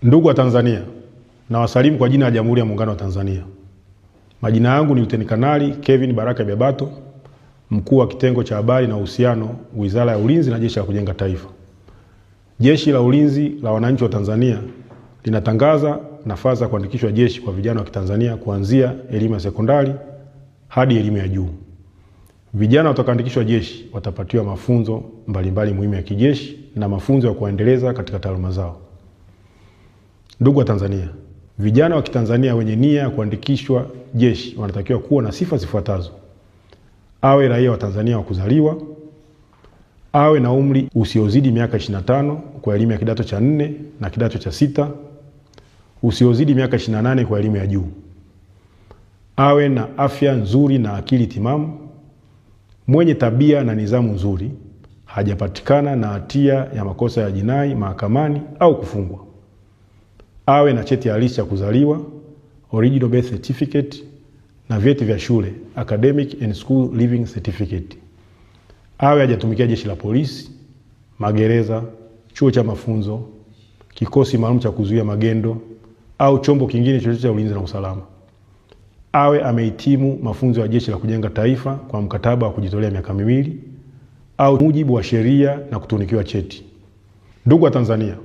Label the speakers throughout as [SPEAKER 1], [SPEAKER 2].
[SPEAKER 1] Ndugu wa Tanzania, na wasalimu kwa jina la Jamhuri ya Muungano wa Tanzania. Majina yangu ni Luteni Kanali Kevin Baraka Bebato, mkuu wa kitengo cha habari na uhusiano, Wizara ya Ulinzi na Jeshi la Kujenga Taifa. Jeshi la Ulinzi la Wananchi wa Tanzania linatangaza nafasi za kuandikishwa jeshi kwa vijana wa Kitanzania kuanzia elimu ya sekondari hadi elimu ya juu. Vijana watakaoandikishwa jeshi watapatiwa mafunzo mbalimbali muhimu ya kijeshi na mafunzo ya kuendeleza katika taaluma zao. Ndugu wa Tanzania, vijana wa Kitanzania wenye nia ya kuandikishwa jeshi wanatakiwa kuwa na sifa zifuatazo: awe raia wa Tanzania wa kuzaliwa, awe na umri usiozidi miaka 25 kwa elimu ya kidato cha 4 na kidato cha 6, usiozidi miaka 28 kwa elimu ya juu, awe na afya nzuri na akili timamu, mwenye tabia na nidhamu nzuri, hajapatikana na hatia ya makosa ya jinai mahakamani au kufungwa, awe na cheti halisi cha kuzaliwa, original birth certificate, na vyeti vya shule, academic and school living certificate, awe hajatumikia jeshi la polisi, magereza, chuo cha mafunzo, kikosi maalum cha kuzuia magendo au chombo kingine chochote cha ulinzi na usalama, awe amehitimu mafunzo ya Jeshi la Kujenga Taifa kwa mkataba wa kujitolea miaka 2 au mujibu wa sheria na kutunikiwa cheti. Ndugu wa Tanzania,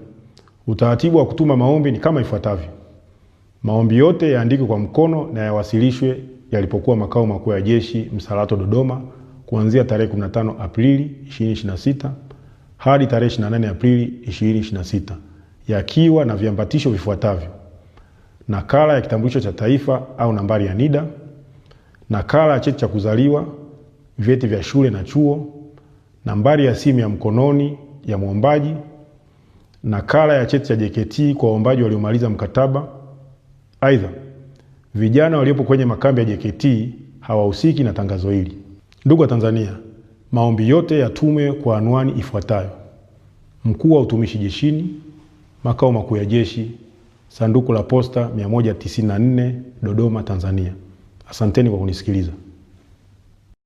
[SPEAKER 1] utaratibu wa kutuma maombi ni kama ifuatavyo. Maombi yote yaandikwe kwa mkono na yawasilishwe yalipokuwa makao makuu ya jeshi Msalato, Dodoma, kuanzia tarehe 15 Aprili 2026 hadi tarehe 28 Aprili 2026, yakiwa na viambatisho vifuatavyo: nakala ya kitambulisho cha taifa au nambari ya NIDA, nakala ya cheti cha kuzaliwa, vyeti vya shule na chuo, nambari ya simu ya mkononi ya muombaji, nakala ya cheti cha JKT kwa waombaji waliomaliza mkataba. Aidha, vijana waliopo kwenye makambi ya JKT hawahusiki na tangazo hili. Ndugu wa Tanzania, maombi yote yatumwe kwa anwani ifuatayo: Mkuu wa Utumishi Jeshini, Makao Makuu ya Jeshi, Sanduku la Posta 194, Dodoma, Tanzania. Asanteni kwa kunisikiliza.